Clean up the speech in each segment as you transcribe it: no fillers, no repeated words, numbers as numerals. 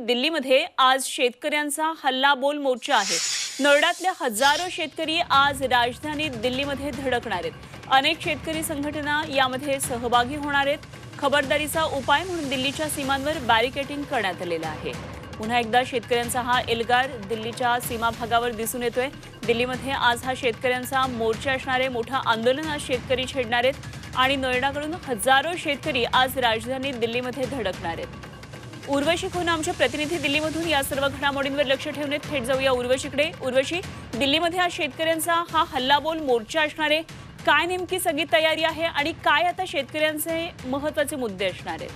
दिल्लीमध्ये आज शेतकऱ्यांचा हल्लाबोल मोर्चा आहे। नोएडातले हजारो शेतकरी आज राजधानी दिल्लीमध्ये धडकणार आहेत। अनेक शेतकरी संघटना यामध्ये सहभागी होणार आहेत। खबरदारीचा उपाय म्हणून दिल्लीच्या सीमांवर बॅरिकेडिंग करण्यात आलेलं आहे। पुन्हा एकदा शेतकऱ्यांचा हा एल्गार दिल्लीच्या सीमा भागावर दिसून येतोय। दिल्लीमध्ये आज हा शेतकऱ्यांचा मोर्चा असणार आहे। मोठा आंदोलन आज शेतकरी छेडणार आहेत आणि नोएडाकडून हजारो शेतकरी आज राजधानी दिल्लीमध्ये धडकणार आहेत। उर्वशी खोना आमचे प्रतिनिधी दिल्लीमधून या सर्व घडामोडींवर लक्ष ठेवून आहेत। थेट जाऊया उर्वशीकडे। उर्वशी, दिल्लीमध्ये आज शेतकऱ्यांचा हा हल्लाबोल मोर्चा असणार आहे। काय नेमकी सगळी तयारी आहे आणि काय आता शेतकऱ्यांचे महत्त्वाचे मुद्दे असणार आहेत?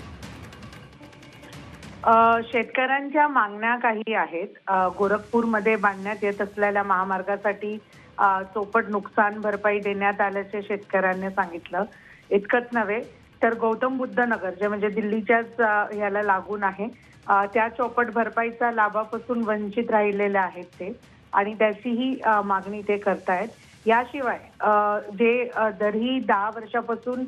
शेतकऱ्यांच्या मागण्या काही आहेत। गोरखपूरमध्ये बांधण्यात येत असलेल्या महामार्गासाठी चोपट नुकसान भरपाई देण्यात आल्याचे शेतकऱ्यांनी सांगितलं। इतकंच नव्हे तर गौतम बुद्ध नगर जे म्हणजे दिल्लीच्याच याला लागून आहे, त्या चोपट भरपाईचा लाभापासून वंचित राहिलेले आहेत ते, आणि त्याचीही मागणी ते करतायत। याशिवाय जे दरही 10 वर्षापासून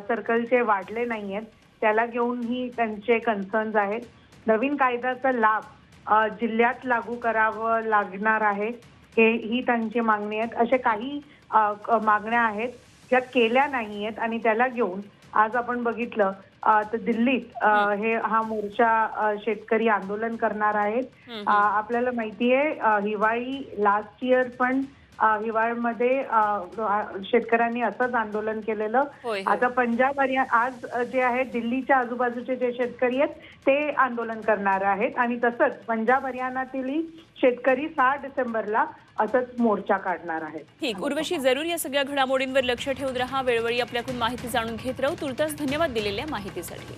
सर्कलचे वाढले नाहीयेत त्याला घेऊनही त्यांचे कन्सर्न्स आहेत। नवीन कायद्याचा लाभ जिल्ह्यात लागू करावं लागणार आहे, ही त्यांची मागणी आहे। असे काही मागण्या आहेत ज्या केल्या नाहीयेत आणि त्याला घेऊन आज आपण बघितलं तर दिल्लीत हा मोर्चा शेतकरी आंदोलन करणार आहेत। आपल्याला माहिती आहे हिवाळी लास्ट इयर पण हिवाळ्यामध्ये शेतकऱ्यांनी असंच आंदोलन केलेलं। आता पंजाब आज जे आहे दिल्लीच्या आजूबाजूचे जे शेतकरी आहेत ते आंदोलन करणार आहेत आणि तसंच पंजाब हरियाणातीलही शेतकरी 6 डिसेंबरला असंच मोर्चा काढणार आहेत। ठीक, उर्वशी, जरूर या सगळ्या घडामोडींवर लक्ष ठेवून राहा। वेळोवेळी आपल्याकडून माहिती जाणून घेत राहू। तुर्तास धन्यवाद दिलेल्या माहितीसाठी।